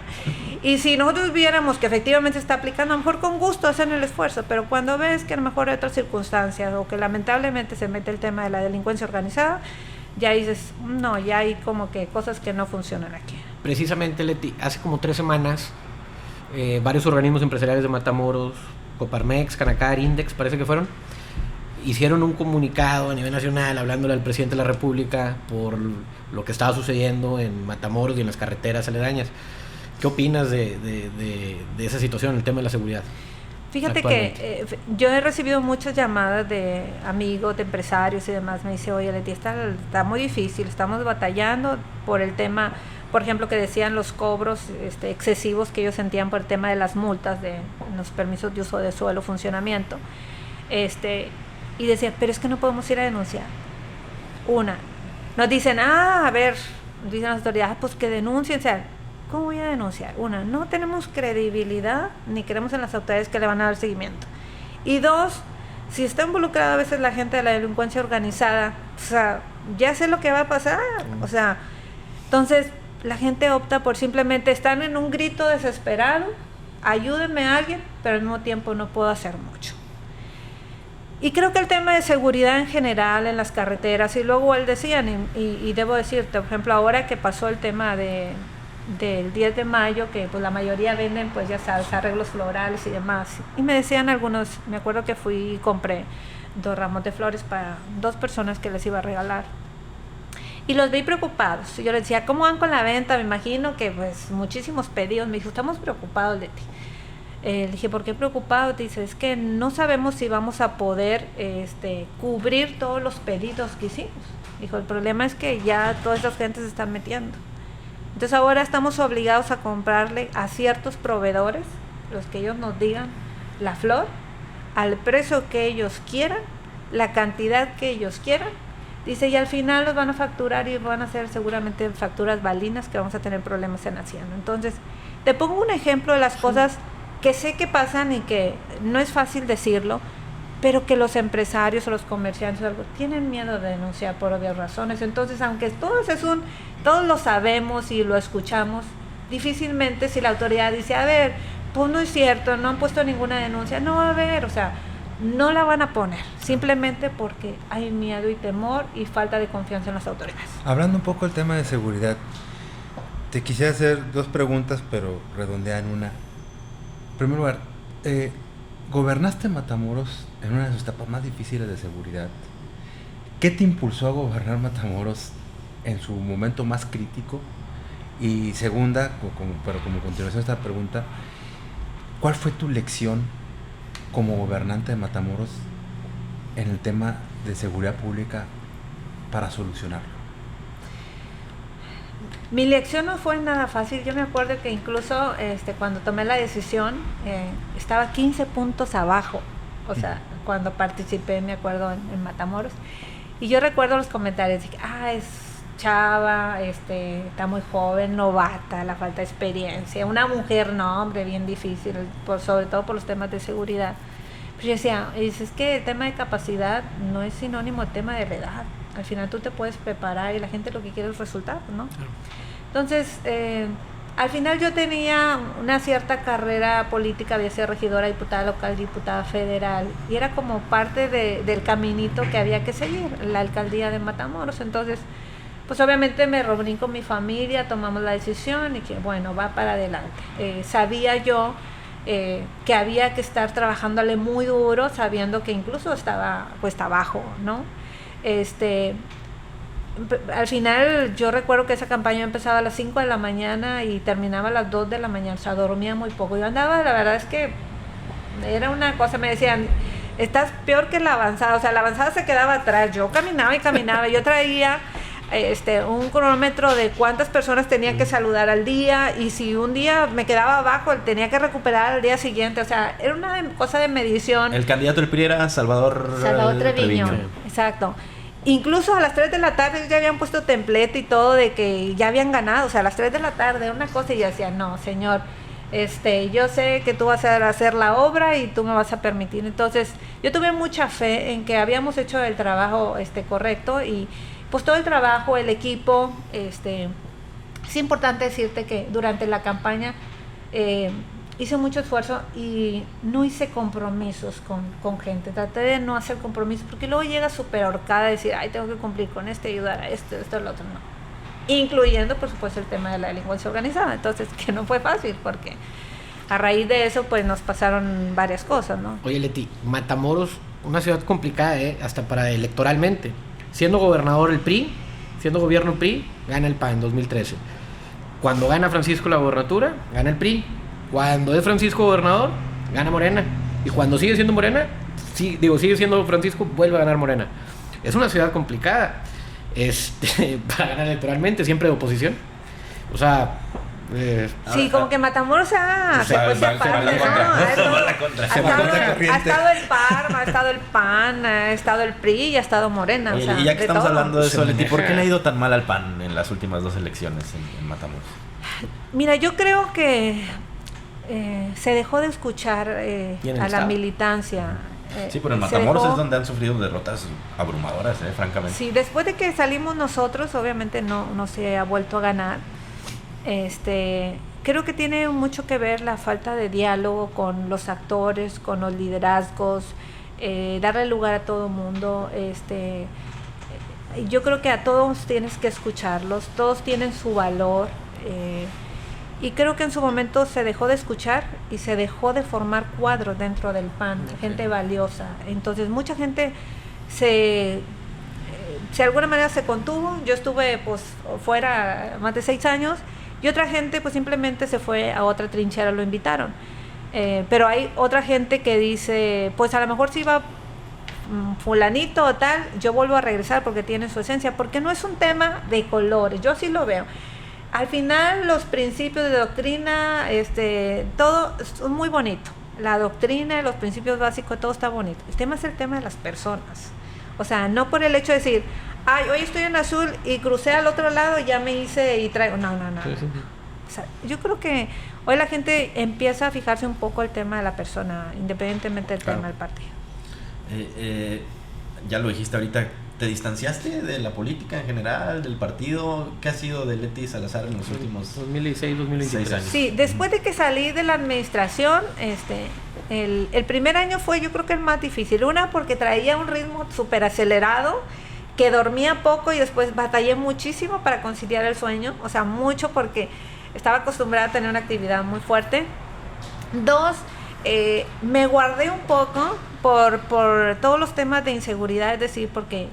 Y si nosotros viéramos que efectivamente se está aplicando, a lo mejor con gusto hacen el esfuerzo, pero cuando ves que a lo mejor hay otras circunstancias o que lamentablemente se mete el tema de la delincuencia organizada, ya dices, no, ya hay como que cosas que no funcionan aquí. Precisamente, Leti, hace como 3 semanas, varios organismos empresariales de Matamoros, Coparmex, Canacar, Index, parece que fueron, hicieron un comunicado a nivel nacional hablándole al presidente de la República por lo que estaba sucediendo en Matamoros y en las carreteras aledañas. ¿Qué opinas de esa situación, el tema de la seguridad? Fíjate que yo he recibido muchas llamadas de amigos, de empresarios y demás. Me dice, oye, Leti, está muy difícil, estamos batallando por el tema, por ejemplo, que decían los cobros excesivos que ellos sentían por el tema de las multas de los permisos de uso de suelo, funcionamiento. Y decía, pero es que no podemos ir a denunciar. Nos dicen, dicen las autoridades, pues que denuncien, o sea, ¿cómo voy a denunciar? No tenemos credibilidad ni creemos en las autoridades que le van a dar seguimiento. Y 2, si está involucrada a veces la gente de la delincuencia organizada, o sea, ya sé lo que va a pasar. O sea, entonces la gente opta por simplemente estar en un grito desesperado, ayúdenme a alguien, pero al mismo tiempo no puedo hacer mucho. Y creo que el tema de seguridad en general en las carreteras, y luego él decían, y debo decirte, por ejemplo, ahora que pasó el tema del 10 de mayo, que pues la mayoría venden, pues ya sabes, arreglos florales y demás. Y me decían algunos, me acuerdo que fui y compré 2 ramos de flores para 2 personas que les iba a regalar. Y los vi preocupados. Y yo les decía, ¿cómo van con la venta? Me imagino que pues muchísimos pedidos. Me dijo, estamos preocupados de ti. Le dije, ¿por qué preocupado? Dice, es que no sabemos si vamos a poder cubrir todos los pedidos que hicimos. Dijo, el problema es que ya todas esas gentes se están metiendo. Entonces ahora estamos obligados a comprarle a ciertos proveedores, los que ellos nos digan, la flor, al precio que ellos quieran, la cantidad que ellos quieran. Dice, y al final los van a facturar y van a ser seguramente facturas balinas que vamos a tener problemas en Hacienda. Entonces, te pongo un ejemplo de las cosas que sé que pasan y que no es fácil decirlo, pero que los empresarios o los comerciantes tienen miedo de denunciar por obvias razones. Entonces, aunque todos lo sabemos y lo escuchamos, difícilmente si la autoridad dice, a ver, pues no es cierto, no han puesto ninguna denuncia, no va a haber, o sea, no la van a poner, simplemente porque hay miedo y temor y falta de confianza en las autoridades. Hablando un poco del tema de seguridad, te quisiera hacer 2 preguntas, pero redondear en una. En primer lugar, gobernaste Matamoros en una de sus etapas más difíciles de seguridad. ¿Qué te impulsó a gobernar Matamoros en su momento más crítico? Y segunda, como continuación a esta pregunta, ¿cuál fue tu lección como gobernante de Matamoros en el tema de seguridad pública para solucionarlo? Mi lección no fue nada fácil. Yo me acuerdo que incluso cuando tomé la decisión estaba 15 puntos abajo. O sea, cuando participé, me acuerdo, en Matamoros. Y yo recuerdo los comentarios de que, es chava, está muy joven, novata, la falta de experiencia. Una mujer, no, hombre, bien difícil, sobre todo por los temas de seguridad. Pero yo decía, es que el tema de capacidad no es sinónimo de tema de la edad. Al final tú te puedes preparar y la gente lo que quiere es resultados, ¿no? Claro. Entonces, al final yo tenía una cierta carrera política, había sido regidora, diputada local, diputada federal, y era como parte del caminito que había que seguir, la alcaldía de Matamoros. Entonces, pues obviamente me reuní con mi familia, tomamos la decisión y que bueno, va para adelante. Sabía yo que había que estar trabajándole muy duro, sabiendo que incluso estaba cuesta abajo, ¿no? Al final yo recuerdo que esa campaña empezaba a las 5 de la mañana y terminaba a las 2 de la mañana, o sea, dormía muy poco. Yo andaba, la verdad es que era una cosa, me decían, estás peor que la avanzada, o sea, la avanzada se quedaba atrás, yo caminaba y caminaba, yo traía un cronómetro de cuántas personas tenía que saludar al día, y si un día me quedaba abajo, tenía que recuperar al día siguiente, o sea, era una cosa de medición. El candidato del PRI era Salvador Treviño. Exacto. Incluso a las 3 de la tarde ya habían puesto templete y todo de que ya habían ganado, o sea, a las 3 de la tarde, una cosa, y yo decía, no, señor, yo sé que tú vas a hacer la obra y tú me vas a permitir. Entonces, yo tuve mucha fe en que habíamos hecho el trabajo correcto, y pues todo el trabajo, el equipo, es importante decirte que durante la campaña hice mucho esfuerzo y no hice compromisos con gente. Traté de no hacer compromisos porque luego llega súper ahorcada a decir, ay, tengo que cumplir con ayudar a esto, lo otro, no. Incluyendo, por supuesto, el tema de la delincuencia organizada. Entonces, que no fue fácil porque a raíz de eso, pues nos pasaron varias cosas, ¿no? Oye, Leti, Matamoros, una ciudad complicada, hasta para electoralmente. Siendo gobernador el PRI, siendo gobierno el PRI, gana el PAN en 2013. Cuando gana Francisco la gobernatura, gana el PRI. Cuando es Francisco gobernador, gana Morena. Y cuando sigue siendo Morena, sigue siendo Francisco, vuelve a ganar Morena. Es una ciudad complicada. Para ganar electoralmente, siempre de oposición. O sea... sí, como que Matamoros se fue aparte, ¿no? Ha estado el PAN, ha estado el PAN, ha estado el PRI y ha estado Morena. Oye, o sea, y ya que estamos todo. hablando de eso, Leti, ¿por qué le ha ido tan mal al PAN en las últimas 2 elecciones en Matamoros? Mira, yo creo que se dejó de escuchar a la militancia. Sí, pero en Matamoros es donde han sufrido derrotas abrumadoras, francamente. Sí, después de que salimos nosotros, obviamente no se ha vuelto a ganar. Creo que tiene mucho que ver la falta de diálogo con los actores, con los liderazgos, darle lugar a todo el mundo. Yo creo que a todos tienes que escucharlos, todos tienen su valor. Y creo que en su momento se dejó de escuchar y se dejó de formar cuadros dentro del PAN, gente valiosa. Entonces mucha gente de alguna manera se contuvo. Yo estuve pues fuera más de 6 años y otra gente pues simplemente se fue a otra trinchera, lo invitaron. Pero hay otra gente que dice, pues a lo mejor si va fulanito o tal, yo vuelvo a regresar porque tiene su esencia, porque no es un tema de colores, yo sí lo veo. Al final los principios de doctrina, todo es muy bonito. La doctrina, los principios básicos, todo está bonito. El tema es el tema de las personas. O sea, no por el hecho de decir, ay, hoy estoy en azul y crucé al otro lado y ya me hice y traigo. No. Sí. O sea, yo creo que hoy la gente empieza a fijarse un poco el tema de la persona, independientemente del tema del partido. Ya lo dijiste ahorita, ¿te distanciaste de la política en general, del partido? ¿Qué ha sido de Leti Salazar en los últimos 2016, 2023 años? Sí, después de que salí de la administración, el primer año fue yo creo que el más difícil. Una, porque traía un ritmo súper acelerado, que dormía poco y después batallé muchísimo para conciliar el sueño. O sea, mucho porque estaba acostumbrada a tener una actividad muy fuerte. 2, me guardé un poco por todos los temas de inseguridad, es decir, porque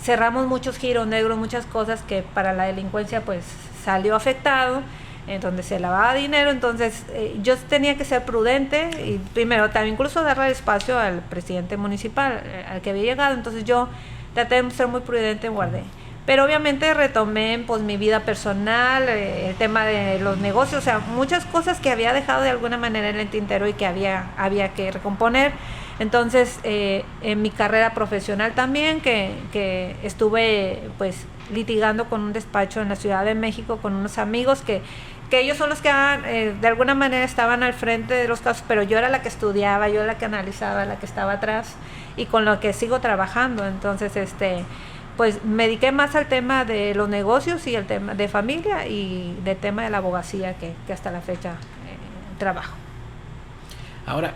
cerramos muchos giros negros, muchas cosas que para la delincuencia pues salió afectado, en donde se lavaba dinero. Entonces yo tenía que ser prudente y primero también incluso darle espacio al presidente municipal al que había llegado. Entonces yo traté de ser muy prudente, guardé. Pero obviamente retomé pues mi vida personal, el tema de los negocios, o sea, muchas cosas que había dejado de alguna manera en el tintero y que había que recomponer. Entonces, en mi carrera profesional también, que estuve pues litigando con un despacho en la Ciudad de México con unos amigos que ellos son los que de alguna manera estaban al frente de los casos, pero yo era la que estudiaba, yo era la que analizaba, la que estaba atrás y con lo que sigo trabajando. Entonces, pues me dediqué más al tema de los negocios y el tema de familia y del tema de la abogacía que hasta la fecha trabajo. Ahora,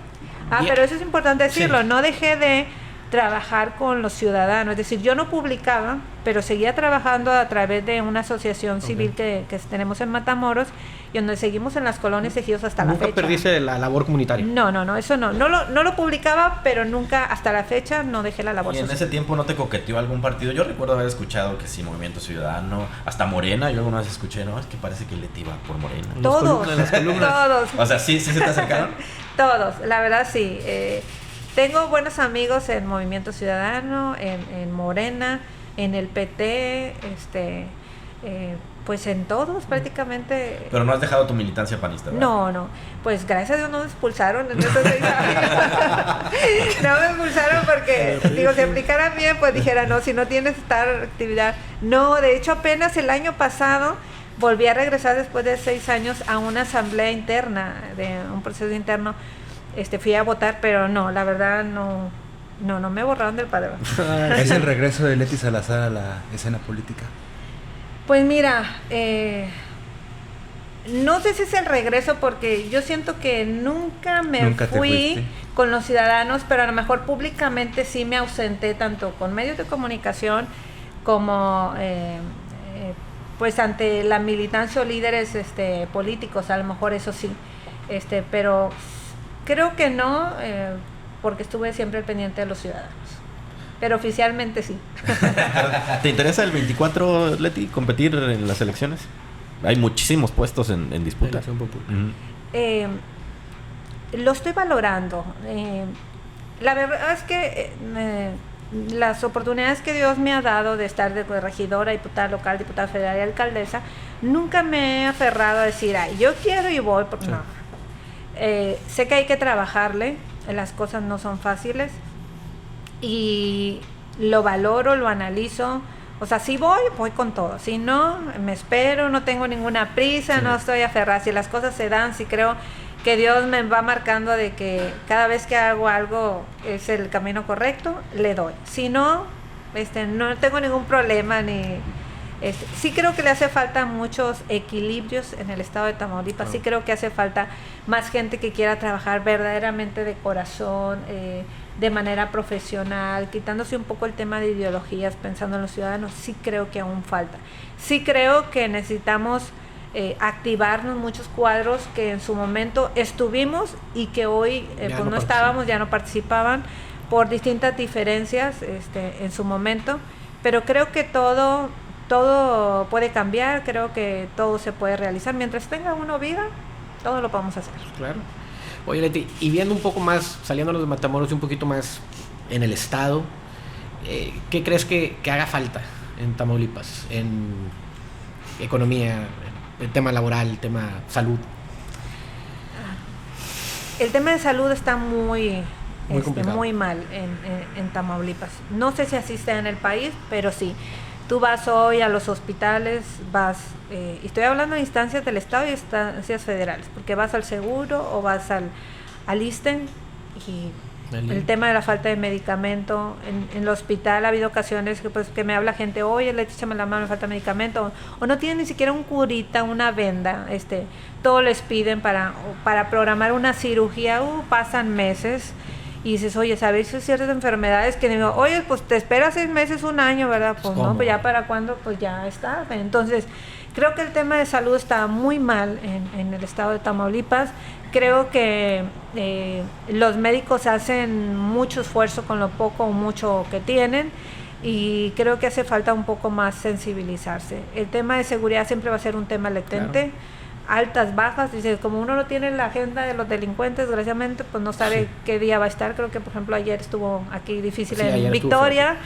pero eso es importante decirlo, sí. No dejé de trabajar con los ciudadanos, es decir, yo no publicaba, pero seguía trabajando a través de una asociación civil que tenemos en Matamoros, y donde seguimos en las colonias ejidos hasta la fecha. ¿Nunca perdiste la labor comunitaria? No, eso no. No lo publicaba, pero nunca, hasta la fecha, no dejé la labor ¿Y en social. ese tiempo no te coqueteó algún partido? Yo recuerdo haber escuchado que sí, Movimiento Ciudadano, hasta Morena, yo alguna vez escuché, no, es que parece que Leti iba por Morena. Todos. O sea, ¿sí se te acercaron? Todos, la verdad sí. Tengo buenos amigos en Movimiento Ciudadano, en Morena, en el PT, pues en todos prácticamente. Pero no has dejado tu militancia panista, ¿verdad? No, pues gracias a Dios no me expulsaron en esos 6 años. No me expulsaron porque, digo, si aplicaran bien, pues dijera, no, si no tienes tal actividad. No, de hecho apenas el año pasado volví a regresar después de 6 años a una asamblea interna, de un proceso interno. Fui a votar, pero no, la verdad no me borraron del padrón. ¿Es el regreso de Leti Salazar a la escena política? Pues mira, no sé si es el regreso, porque yo siento que nunca fui con los ciudadanos, pero a lo mejor públicamente sí me ausenté, tanto con medios de comunicación como pues ante la militancia o líderes políticos, a lo mejor eso sí, pero creo que no, porque estuve siempre al pendiente de los ciudadanos. Pero oficialmente sí. ¿Te interesa el 24, Leti, competir en las elecciones? Hay muchísimos puestos en disputa. Lo estoy valorando. La verdad es que las oportunidades que Dios me ha dado de estar de regidora, diputada local, diputada federal y alcaldesa, nunca me he aferrado a decir, ay, yo quiero y voy. Sí. No. Sé que hay que trabajarle, las cosas no son fáciles. Y lo valoro, lo analizo. O sea, si voy con todo. Si no, me espero, no tengo ninguna prisa, no estoy aferrada. Si las cosas se dan, si creo que Dios me va marcando de que cada vez que hago algo es el camino correcto, le doy. Si no, no tengo ningún problema ni... sí creo que le hace falta muchos equilibrios en el estado de Tamaulipas. Sí creo que hace falta más gente que quiera trabajar verdaderamente de corazón, de manera profesional, quitándose un poco el tema de ideologías, pensando en los ciudadanos. Sí creo que aún falta. Sí creo que necesitamos activarnos muchos cuadros que en su momento estuvimos y que hoy pues no estábamos, ya no participaban por distintas diferencias en su momento, pero creo que todo puede cambiar, creo que todo se puede realizar. Mientras tenga uno vida, todo lo podemos hacer. Claro. Oye, Leti, y viendo un poco más, saliéndonos de Matamoros y un poquito más en el estado, ¿qué crees que haga falta en Tamaulipas? En economía, el tema laboral, el tema salud. El tema de salud está muy mal en Tamaulipas. No sé si así sea en el país, pero sí. Tú vas hoy a los hospitales, y estoy hablando de instancias del Estado y instancias federales, porque vas al seguro o vas al ISSSTE, y el tema de la falta de medicamento en el hospital. Ha habido ocasiones que me habla gente, oye, le échame la mano, me falta medicamento, o no tienen ni siquiera un curita, una venda, todo les piden para programar una cirugía, pasan meses. Y dices, oye, ¿sabéis ciertas enfermedades que digo, oye, pues te esperas 6 meses, 1 año, ¿verdad? Pues ¿cómo? No, pues ya para cuándo, pues ya está. Entonces, creo que el tema de salud está muy mal en el estado de Tamaulipas. Creo que los médicos hacen mucho esfuerzo con lo poco o mucho que tienen, y creo que hace falta un poco más sensibilizarse. El tema de seguridad siempre va a ser un tema latente. Claro. Altas, bajas, dice, como uno no tiene la agenda de los delincuentes, desgraciadamente, pues no sabe qué día va a estar. Creo que, por ejemplo, ayer estuvo aquí difícil en Victoria,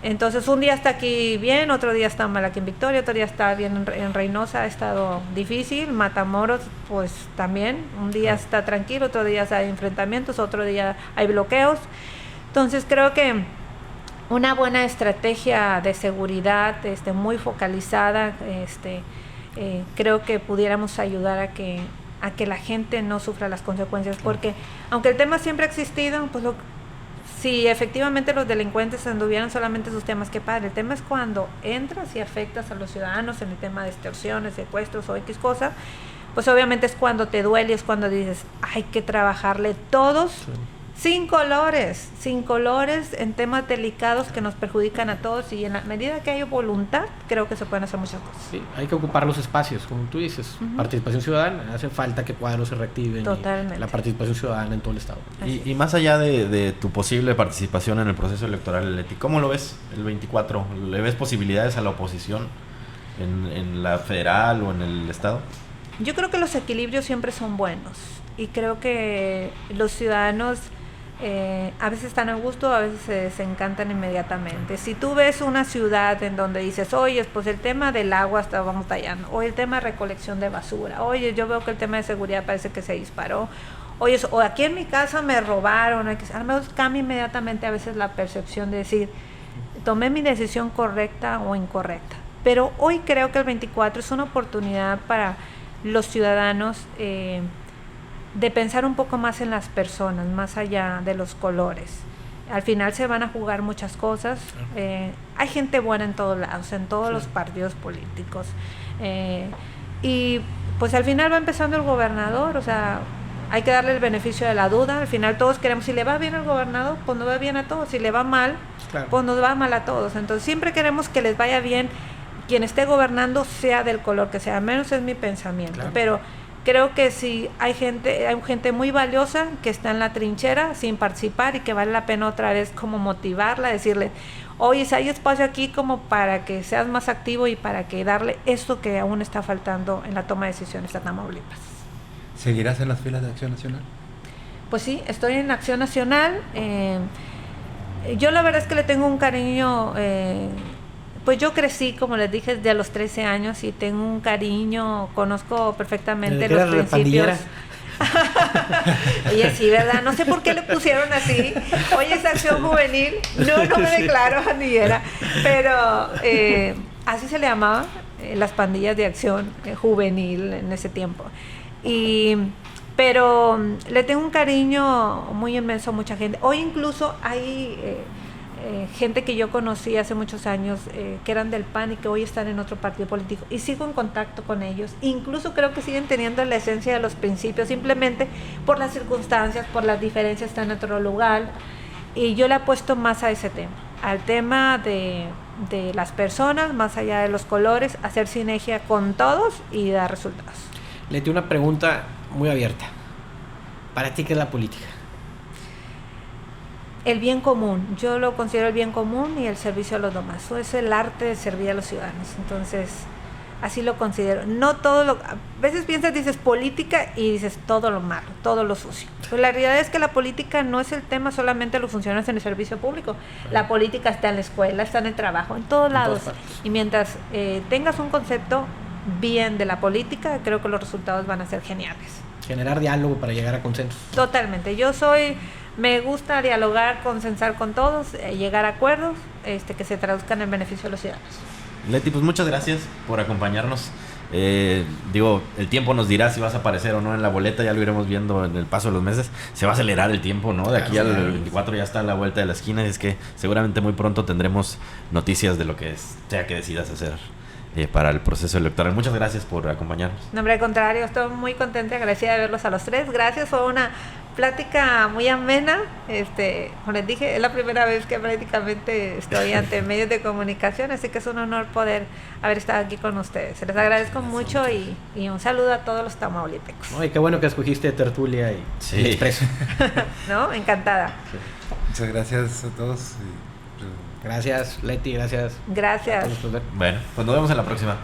entonces un día está aquí bien, otro día está mal aquí en Victoria, otro día está bien en Reynosa, ha estado difícil. Matamoros, pues también, un día está tranquilo, otro día hay enfrentamientos, otro día hay bloqueos. Entonces creo que una buena estrategia de seguridad, muy focalizada, creo que pudiéramos ayudar a que la gente no sufra las consecuencias, porque aunque el tema siempre ha existido, pues si efectivamente los delincuentes anduvieran solamente sus temas, qué padre. El tema es cuando entras y afectas a los ciudadanos en el tema de extorsiones, secuestros o X cosas, pues obviamente es cuando te duele, es cuando dices, hay que trabajarle todos sin colores en temas delicados que nos perjudican a todos, y en la medida que hay voluntad, creo que se pueden hacer muchas cosas. Sí, hay que ocupar los espacios, como tú dices. Participación ciudadana, hace falta que cuadros se reactiven. Totalmente. La participación ciudadana en todo el estado. Y más allá de tu posible participación en el proceso electoral, Leti, ¿cómo lo ves el 24? ¿Le ves posibilidades a la oposición en la federal o en el estado? Yo creo que los equilibrios siempre son buenos, y creo que los ciudadanos a veces están a gusto, a veces se desencantan inmediatamente. Si tú ves una ciudad en donde dices, oye, pues el tema del agua vamos tallando, o el tema de recolección de basura, oye, yo veo que el tema de seguridad parece que se disparó, oye, o aquí en mi casa me robaron, a lo mejor cambia inmediatamente a veces la percepción de decir, tomé mi decisión correcta o incorrecta. Pero hoy creo que el 24 es una oportunidad para los ciudadanos de pensar un poco más en las personas, más allá de los colores. Al final se van a jugar muchas cosas. Hay gente buena en todos lados, en todos los partidos políticos. Y pues al final va empezando el gobernador, o sea, hay que darle el beneficio de la duda. Al final todos queremos, si le va bien al gobernador, pues nos va bien a todos. Si le va mal, pues nos va mal a todos. Entonces siempre queremos que les vaya bien quien esté gobernando, sea del color que sea, menos es mi pensamiento. Pero creo que sí hay gente muy valiosa que está en la trinchera sin participar, y que vale la pena otra vez como motivarla, decirle, oye, si hay espacio aquí como para que seas más activo y para que darle esto que aún está faltando en la toma de decisiones a Tamaulipas. ¿Seguirás en las filas de Acción Nacional? Pues sí, estoy en Acción Nacional. Yo la verdad es que le tengo un cariño... Pues yo crecí, como les dije, desde los 13 años, y tengo un cariño, conozco perfectamente los principios. Oye, sí, ¿verdad? No sé por qué le pusieron así. Oye, es Acción Juvenil. No me declaro pandillera, pero así se le llamaba, las pandillas de acción juvenil en ese tiempo. Pero le tengo un cariño muy inmenso a mucha gente. Hoy incluso hay... gente que yo conocí hace muchos años que eran del PAN y que hoy están en otro partido político, y sigo en contacto con ellos. Incluso creo que siguen teniendo la esencia de los principios, simplemente por las circunstancias, por las diferencias, están en otro lugar, y yo le apuesto más a ese tema, al tema de las personas, más allá de los colores, hacer sinergia con todos y dar resultados. Le tengo una pregunta muy abierta. ¿Para ti qué es la política? El bien común, yo lo considero el bien común y el servicio a los demás. Eso es el arte de servir a los ciudadanos. Entonces, así lo considero. No todo lo... A veces piensas, dices política y dices todo lo malo, todo lo sucio. Pero la realidad es que la política no es el tema solamente de los funcionarios en el servicio público. La política está en la escuela, está en el trabajo, en todos lados. Y mientras tengas un concepto bien de la política, creo que los resultados van a ser geniales. Generar diálogo para llegar a consensos. Totalmente. Me gusta dialogar, consensar con todos, llegar a acuerdos que se traduzcan en beneficio de los ciudadanos. Leti, pues muchas gracias por acompañarnos. El tiempo nos dirá si vas a aparecer o no en la boleta, ya lo iremos viendo en el paso de los meses. Se va a acelerar el tiempo, ¿no? De aquí al 24 ya está a la vuelta de la esquina, y es que seguramente muy pronto tendremos noticias de lo que sea que decidas hacer para el proceso electoral. Muchas gracias por acompañarnos. No, hombre, al contrario, estoy muy contenta y agradecida de verlos a los tres. Gracias, fue una plática muy amena. Como les dije, es la primera vez que prácticamente estoy ante medios de comunicación, así que es un honor poder haber estado aquí con ustedes. Se les agradezco mucho y un saludo a todos los tamaulipecos. Ay, qué bueno que escogiste Tertulia y Expreso. ¿No? Encantada. Sí. Muchas gracias a todos. Gracias, Leti, gracias. Gracias. Bueno, pues nos vemos en la próxima.